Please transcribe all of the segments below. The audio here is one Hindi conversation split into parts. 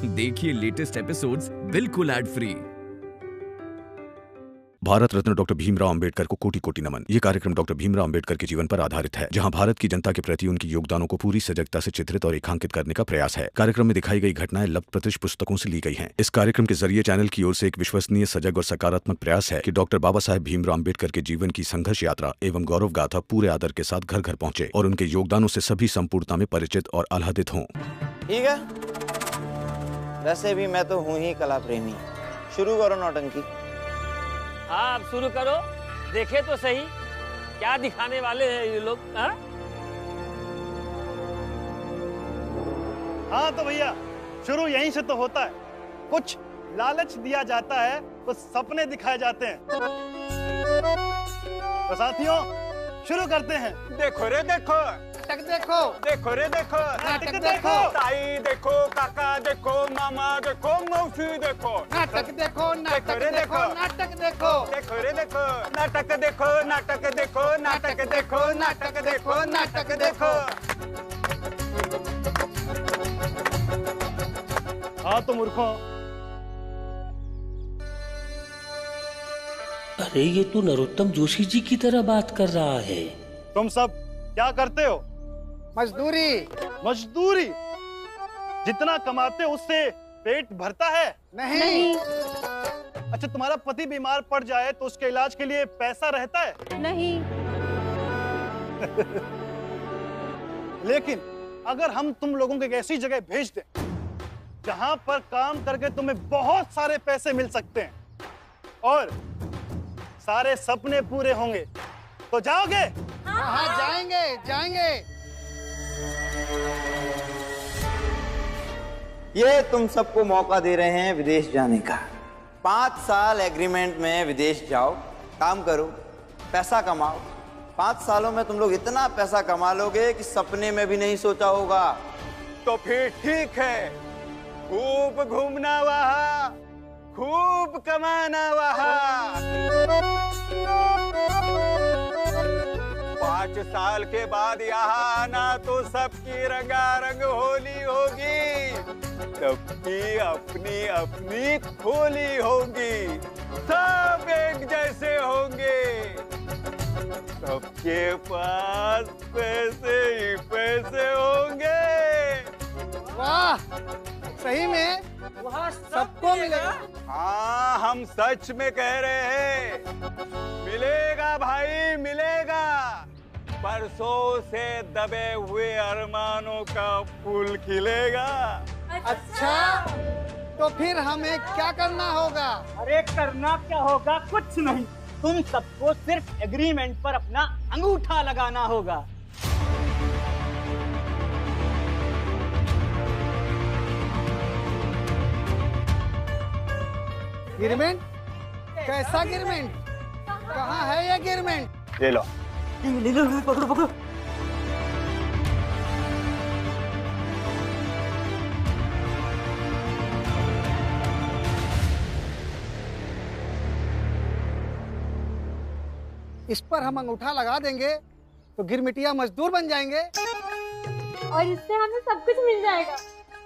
देखिए लेटेस्ट एपिसोड्स बिल्कुल ad free. Bharat Ratna doctor Bhimrao Ambedkar को कोटि कोटि नमन। ये कार्यक्रम डॉक्टर भीमराव अंबेडकर के जीवन पर आधारित है, जहां भारत की जनता के प्रति उनके योगदानों को पूरी सजगता से चित्रित और रेखांकित करने का प्रयास है। कार्यक्रम में दिखाई गई घटनाएं लब्ध पुस्तकों से ली गई हैं। इस कार्यक्रम के जरिए चैनल की ओर से एक विश्वसनीय, सजग और सकारात्मक प्रयास है कि डॉक्टर बाबा साहेब भीमराव अंबेडकर के जीवन की संघर्ष यात्रा एवं गौरव गाथा पूरे आदर के साथ घर घर पहुंचे और उनके योगदानों से सभी संपूर्णता में परिचित और आह्लादित हों। ठीक है, वैसे भी मैं तो हूँ ही कला प्रेमी। शुरू करो नौटंकी। हाँ, अब शुरू करो। देखे तो सही क्या दिखाने वाले हैं ये लोग। हाँ तो भैया, शुरू यहीं से तो होता है। कुछ लालच दिया जाता है, कुछ सपने दिखाए जाते हैं। तो साथियों, शुरू करते हैं। देखो रे देखो, नाटक देखो, देखो रे देखो, नाटक देखो, ताई देखो, काका देखो, मामा देखो, मौसी देखो, नाटक देखो, नाटक देखो, नाटक देखो, देखो रे देखो, नाटक देखो, नाटक देखो, नाटक देखो, नाटक देखो, नाटक देखो। हाँ तो मूर्खों, अरे ये तो नरोत्तम जोशी जी की तरह बात कर रहा है। तुम सब क्या करते हो? मजदूरी। मजदूरी? जितना कमाते हो उससे पेट भरता है? नहीं। अच्छा, तुम्हारा पति बीमार पड़ जाए तो उसके इलाज के लिए पैसा रहता है? नहीं। लेकिन अगर हम तुम लोगों को एक ऐसी जगह भेज दें जहां पर काम करके तुम्हें बहुत सारे पैसे मिल सकते हैं और सारे सपने पूरे होंगे, तो जाओगे? हाँ, जाएंगे जाएंगे। ये तुम सबको मौका दे रहे हैं विदेश जाने का। 5 साल एग्रीमेंट में विदेश जाओ, काम करो, पैसा कमाओ। 5 सालों में तुम लोग इतना पैसा कमा लोगे कि सपने में भी नहीं सोचा होगा। तो फिर ठीक है, खूब घूमना वहाँ, खूब कमाना वहाँ। 5 साल के बाद यहाँ आना तो सबकी रंगारंग होली होगी, सबकी अपनी अपनी होली होगी, सब एक जैसे होंगे, सबके पास पैसे ही पैसे होंगे। वाह, सही में सबको मिलेगा। हाँ, हम सच में कह रहे हैं, मिलेगा भाई मिलेगा। परसों से दबे हुए अरमानों का फूल खिलेगा। अच्छा, तो फिर हमें क्या करना होगा? अरे करना क्या होगा, कुछ नहीं। तुम सबको सिर्फ एग्रीमेंट पर अपना अंगूठा लगाना होगा। गिरमेंट? कैसा गिरमेंट? कहाँ है ये गिरमेंट? ले लो। ले लो, पकड़ो पकड़ो। इस पर हम अंगूठा लगा देंगे तो गिरमिटिया मजदूर बन जाएंगे और इससे हमें सब कुछ मिल जाएगा।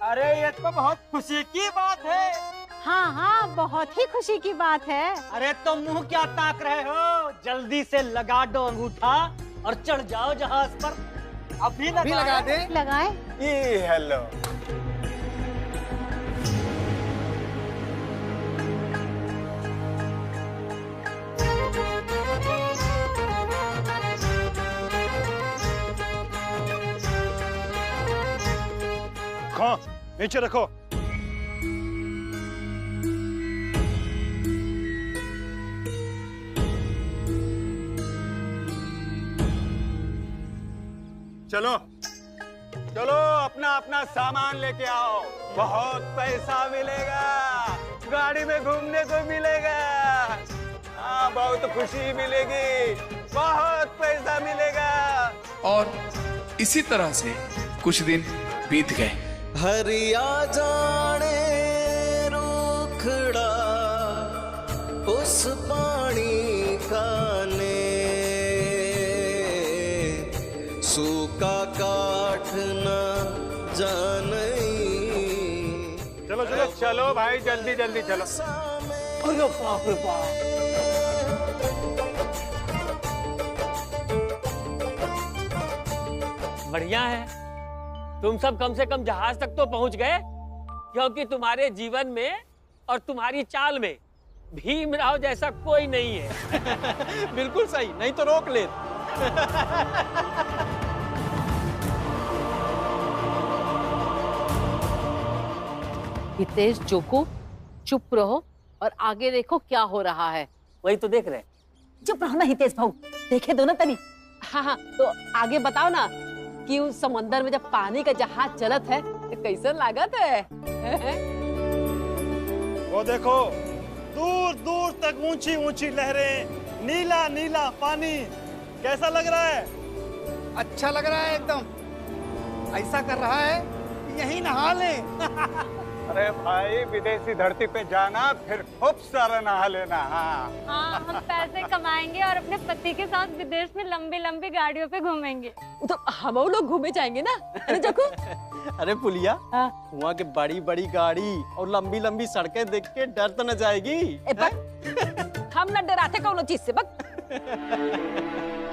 अरे ये तो बहुत खुशी की बात है। हाँ हाँ, बहुत ही खुशी की बात है। अरे तो मुंह क्या ताक रहे हो, जल्दी से लगा दो अंगूठा और चढ़ जाओ जहाज पर। अभी लगा दे। लगाए। ये हेलो। हाँ, नीचे रखो। चलो चलो, अपना अपना सामान लेके आओ, बहुत पैसा मिलेगा, गाड़ी में घूमने को मिलेगा। हाँ, बहुत खुशी मिलेगी, बहुत पैसा मिलेगा। और इसी तरह से कुछ दिन बीत गए। हरिया जाने रूखड़ा उस पानी का ने, सूखा काठ न जाने। चलो चलो चलो भाई जल्दी जल्दी चलो। अरे बाप रे बाप। बढ़िया है, तुम सब कम से कम जहाज तक तो पहुंच गए, क्योंकि तुम्हारे जीवन में और तुम्हारी चाल में भीमराव जैसा कोई नहीं है। बिल्कुल सही, नहीं तो रोक ले। हितेश जोको, चुप रहो और आगे देखो क्या हो रहा है। वही तो देख रहे। चुप रहो ना हितेश भाऊ, देखे दो ना तनी। हाँ हाँ, तो आगे बताओ ना कि उस समंदर में जब पानी का जहाज चलत है तो कैसा लागत है? वो देखो, दूर दूर तक ऊंची ऊंची लहरें, नीला नीला पानी, कैसा लग रहा है? अच्छा लग रहा है एकदम। ऐसा कर रहा है कि यहीं नहा ले। अरे भाई विदेशी धरती पे जाना फिर खूब सारा नहा लेना। हाँ, हम पैसे कमाएंगे और अपने पति के साथ विदेश में लंबी लंबी गाड़ियों पे घूमेंगे। तो हम लोग घूमे जाएंगे ना, अरे जोको? अरे पुलिया, वहाँ के बड़ी बड़ी गाड़ी और लंबी लंबी सड़कें देख के डर तो न जाएगी? हम न डराते कौनो चीज से, बक।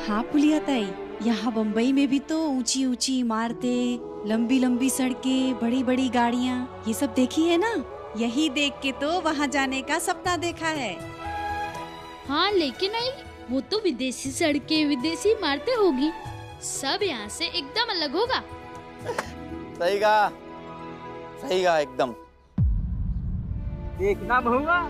हाँ पुलिया ताई, यहाँ बम्बई में भी तो ऊंची ऊंची इमारतें, लंबी लंबी सड़कें, बड़ी बड़ी गाड़ियाँ, ये सब देखी है ना? यही देख के तो वहाँ जाने का सपना देखा है। हाँ लेकिन नहीं, वो तो विदेशी सड़कें, विदेशी इमारतें होगी, सब यहाँ से एकदम अलग होगा। सही कहा, सही कहा एकदम। देखना बहुआ,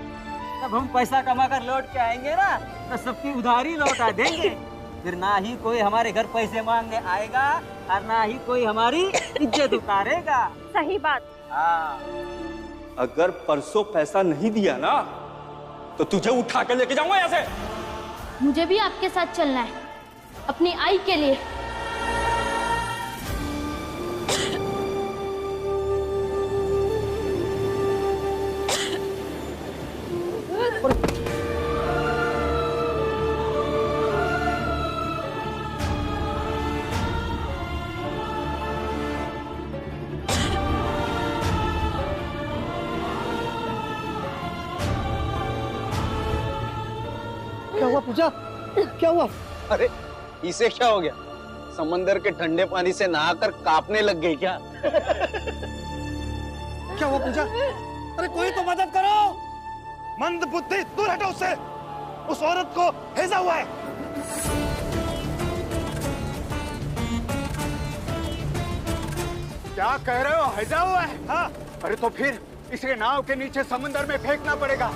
जब हम पैसा कमा कर लौट के आएंगे ना, तो सबकी उधारी लौटा देंगे। फिर ना ही कोई हमारे घर पैसे मांगने आएगा और ना ही कोई हमारी इज्जत उतारेगा। सही बात। हाँ। अगर परसों पैसा नहीं दिया ना तो तुझे उठा के लेके जाऊंगा यहाँ से। मुझे भी आपके साथ चलना है, अपनी आई के लिए। क्या हुआ पूजा? क्या हुआ? अरे इसे क्या हो गया? समंदर के ठंडे पानी से नहाकर कांपने लग गई क्या? क्या हुआ पूजा? अरे कोई तो मदद करो। मंद बुद्धि, दूर हटो उससे। उस औरत को भेजा हुआ है। क्या कह रहे हो? हैजा हुआ है? हाँ। अरे तो फिर इसे नाव के नीचे समंदर में फेंकना पड़ेगा।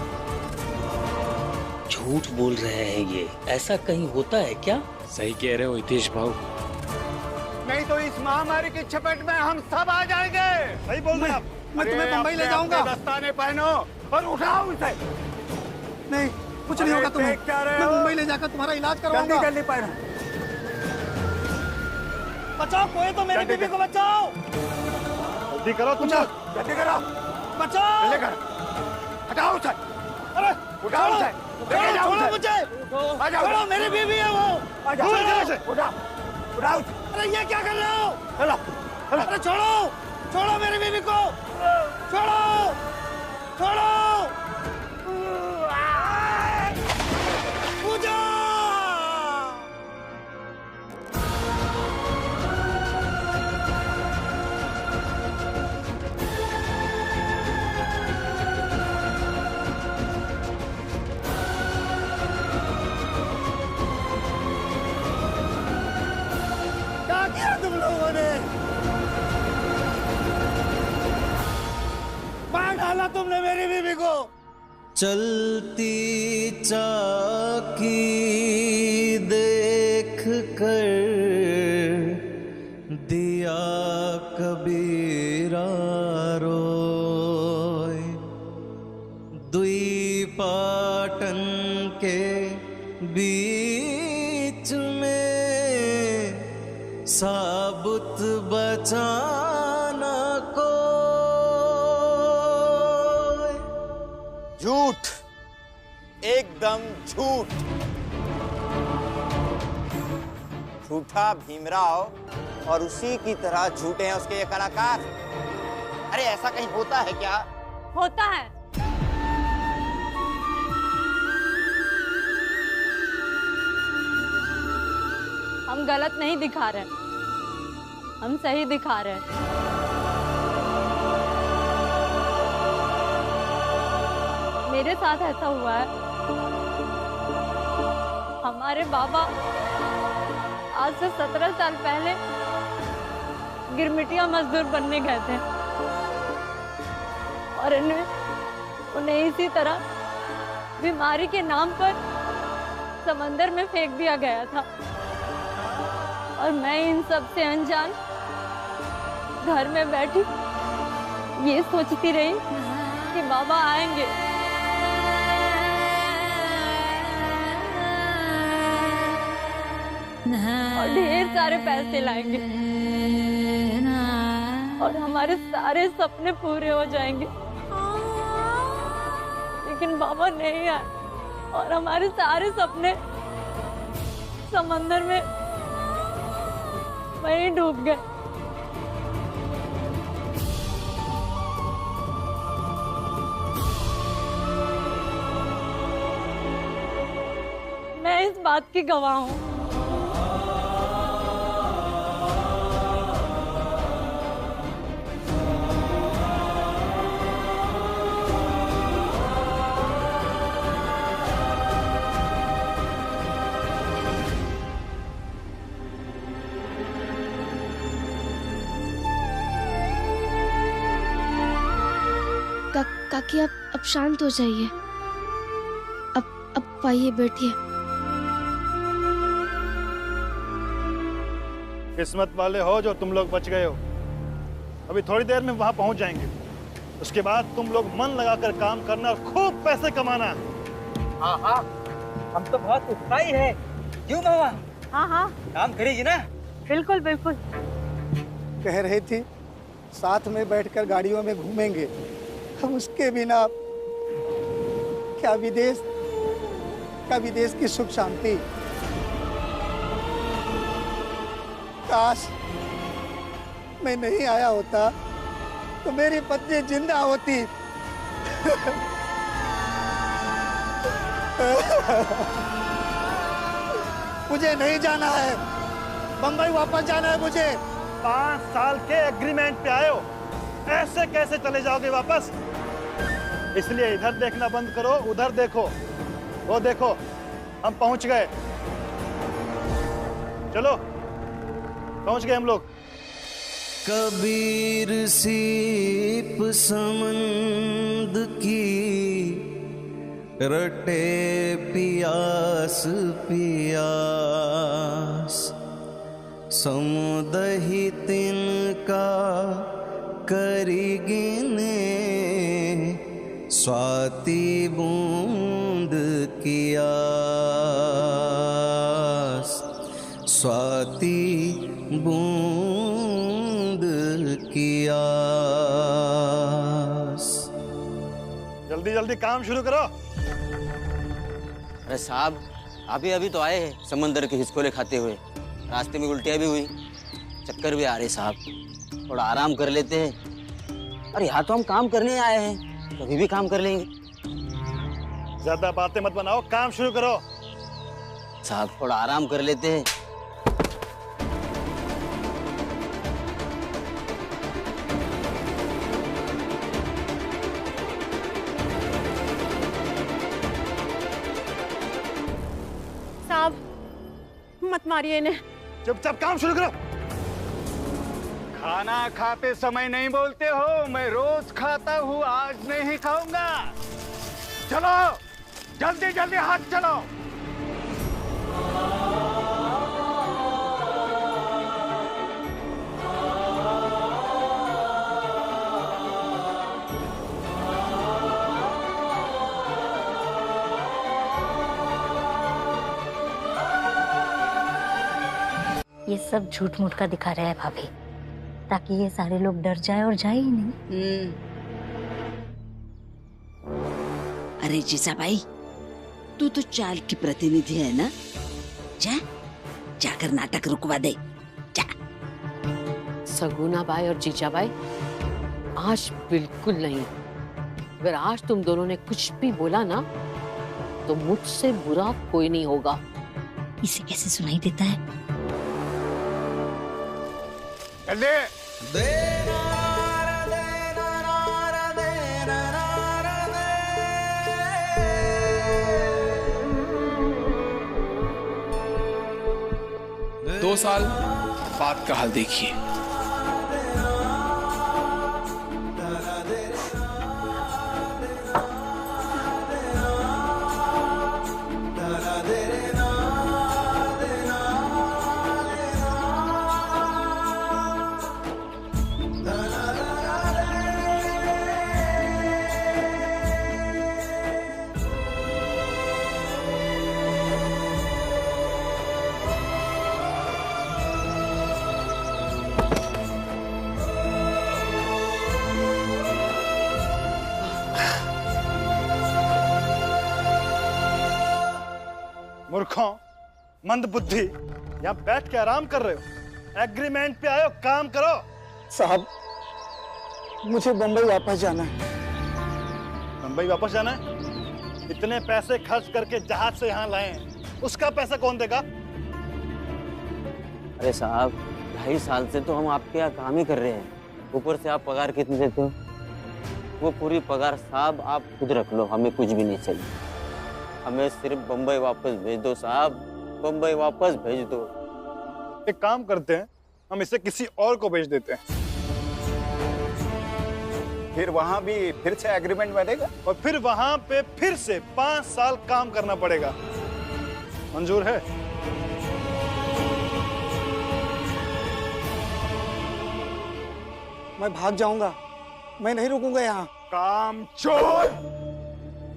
झूठ बोल रहे हैं ये, ऐसा कहीं होता है क्या? सही कह रहे हो हितेश भाऊ। नहीं तो इस महामारी की चपेट में हम सब आ जाएंगे। सही बोल रहे हैं आप। मैं तुम्हें बंबई ले जाऊंगा। दस्ताने पहनो और उठाओ उसे। नहीं, कुछ नहीं होगा तुम्हें। मैं मुंबई ले जाकर तुम्हारा इलाज करवाऊंगा। जल्दी जल्दी पहनो। बचाओ, कोई तो मेरी बीवी को बचाओ। जल्दी करो तुम लोग, जल्दी करो। बचाओ। जल्दी करो। हटाओ उसे। अरे उठाओ उसे। छोड़ो मुझे। छोड़ो, मेरी बीवी है वो। दूर करो उसे। उठाओ। अरे ये क्या कर रहे हो? अरे छोड़ो, छोड़ो मेरी बीवी को। छोड़ो, छोड़ो। पूजा। क्या किया तुम लोगों ने? मार डाला तुमने मेरी बीवी को। चलती चाकी देख कर दिया कबीरा रोय, दुई पाटन के बीच में साबुत बचाना को। झूठ, एकदम झूठ। झूठा भीमराव और उसी की तरह झूठे हैं उसके ये कलाकार। अरे ऐसा कहीं होता है क्या होता है। हम गलत नहीं दिखा रहे, हम सही दिखा रहे हैं। मेरे साथ ऐसा हुआ है। हमारे बाबा आज से 17 साल पहले गिरमिटिया मजदूर बनने गए थे और उन्हें इसी तरह बीमारी के नाम पर समंदर में फेंक दिया गया था। और मैं इन सब से अनजान घर में बैठी ये सोचती रही कि बाबा आएंगे, और ढेर सारे पैसे लाएंगे और हमारे सारे सपने पूरे हो जाएंगे। लेकिन बाबा नहीं आए और हमारे सारे सपने समंदर में वहीं डूब गए। मैं इस बात की गवाह हूँ। काकी अब शांत हो जाइए। अब आइए बैठिए। किस्मत वाले हो जो तुम लोग बच गए हो। अभी थोड़ी देर में वहां पहुंच जाएंगे। उसके बाद तुम लोग मन लगाकर काम करना और खूब पैसे कमाना। हाँ हाँ, हम तो बहुत उत्साही है। क्यों मामा? हाँ हाँ, काम करेगी ना? बिल्कुल बिल्कुल। कह रही थी साथ में बैठकर गाड़ियों में घूमेंगे। हम उसके बिना क्या विदेश की सुख शांति। काश मैं नहीं आया होता तो मेरी पत्नी जिंदा होती। मुझे नहीं जाना है, बंबई वापस जाना है मुझे। 5 साल के एग्रीमेंट पे आए हो, ऐसे कैसे चले जाओगे वापस? इसलिए इधर देखना बंद करो, उधर देखो। वो देखो, हम पहुंच गए। चलो, पहुंच गए हम लोग। कबीर सीप समंद की रटे पियास पियास, समुदहि तिनका करी गिने, स्वाति बूंद की आस, स्वाति बूंद की आस। जल्दी जल्दी काम शुरू करो। अरे साहब, अभी अभी तो आए हैं समंदर के हिचकोले खाते हुए। रास्ते में उल्टियाँ भी हुई, चक्कर भी आ रहे साहब। थोड़ा आराम कर लेते हैं। अरे यहाँ तो हम काम करने आए हैं, कभी भी काम कर लेंगे। ज्यादा बातें मत बनाओ, काम शुरू करो। साहब थोड़ा आराम कर लेते हैं। साहब मत मारिए इन्हें। चुपचाप काम शुरू करो। खाना खाते समय नहीं बोलते हो, मैं रोज खाता हूँ, आज नहीं खाऊंगा। चलो जल्दी जल्दी हाथ चलो। ये सब झूठ मूठ का दिखा रहा है भाभी, ताकि ये सारे लोग डर जाए और जाए ही नहीं। अरे जीजाबाई, तू तो चाल की प्रतिनिधि है ना, जाकर नाटक रुकवा दे। जा। सगुना बाई और जीजाबाई, आज बिल्कुल नहीं। अगर आज तुम दोनों ने कुछ भी बोला ना तो मुझसे बुरा कोई नहीं होगा। इसे कैसे सुनाई देता है? दो साल बाद का हाल देखिए। मूर्खों, मंद बुद्धि, यहाँ बैठ के आराम कर रहे हो? एग्रीमेंट पे आए हो, काम करो। साहब, मुझे बंबई वापस जाना है। बंबई वापस जाना है? इतने पैसे खर्च करके जहाज से यहाँ लाए हैं, उसका पैसा कौन देगा? अरे साहब, 2.5 साल से तो हम आपके यहाँ काम ही कर रहे हैं, ऊपर से आप पगार कितनी देते हो? वो पूरी पगार साहब आप खुद रख लो, हमें कुछ भी नहीं चाहिए। हमें सिर्फ बंबई वापस भेज दो साहब, बंबई वापस भेज दो। एक काम करते हैं, हम इसे किसी और को भेज देते हैं। फिर वहां भी फिर से एग्रीमेंट बनेगा और फिर वहां पे फिर से 5 साल काम करना पड़ेगा। मंजूर है? मैं भाग जाऊंगा, मैं नहीं रुकूंगा यहाँ। काम चोर!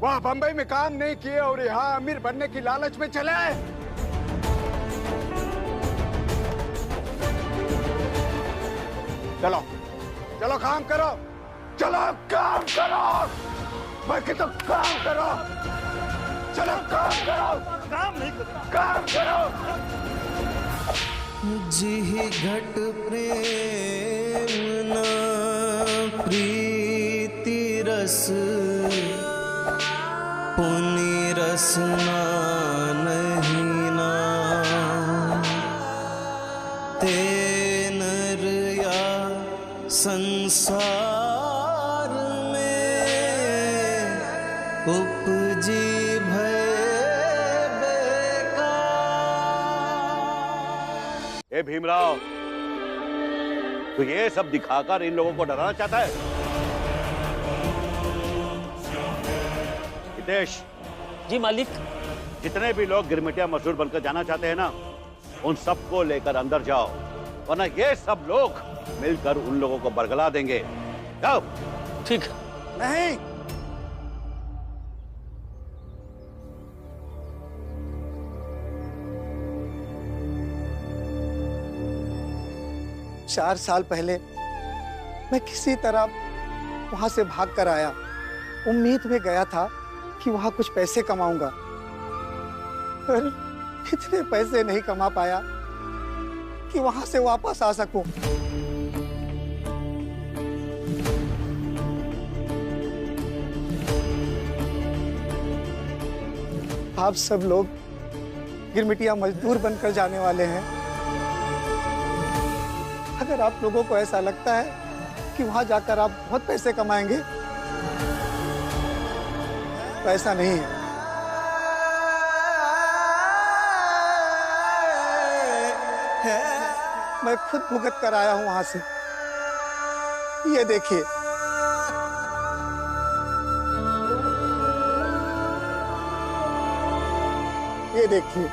वहां बंबई में काम नहीं किए और यहाँ अमीर बनने की लालच में चले आए। चलो चलो काम करो, चलो काम करो, बाकी तो काम करो, चलो काम करो। काम नहीं करता, काम करो। जिहि घट प्रेम न प्रीति रस, पुनि रसना नहीं ना, ते नर या संसार में उपजी भय बेकार। ए भीमराव, तो ये सब दिखाकर इन लोगों को डराना चाहता है? हितेश। जी मालिक। जितने भी लोग गिरमिटिया मजदूर बनकर जाना चाहते हैं ना, उन सबको लेकर अंदर जाओ, वरना ये सब लोग मिलकर उन लोगों को बरगला देंगे। जाओ। ठीक। नहीं, चार साल पहले मैं किसी तरह वहां से भाग कर आया। उम्मीद में गया था कि वहां कुछ पैसे कमाऊंगा, पर इतने पैसे नहीं कमा पाया कि वहां से वापस आ सकूं। आप सब लोग गिरमिटिया मजदूर बनकर जाने वाले हैं। अगर आप लोगों को ऐसा लगता है कि वहां जाकर आप बहुत पैसे कमाएंगे, तो ऐसा नहीं है। मैं खुद भुगत कर आया हूं वहां से। ये देखिए, ये देखिए।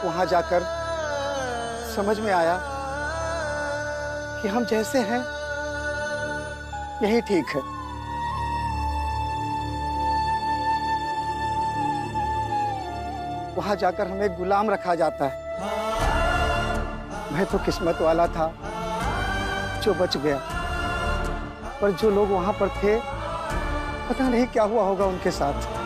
वहां जाकर समझ में आया कि हम जैसे हैं यही ठीक है। वहां जाकर हमें गुलाम रखा जाता है। मैं तो किस्मत वाला था जो बच गया, पर जो लोग वहां पर थे पता नहीं क्या हुआ होगा उनके साथ।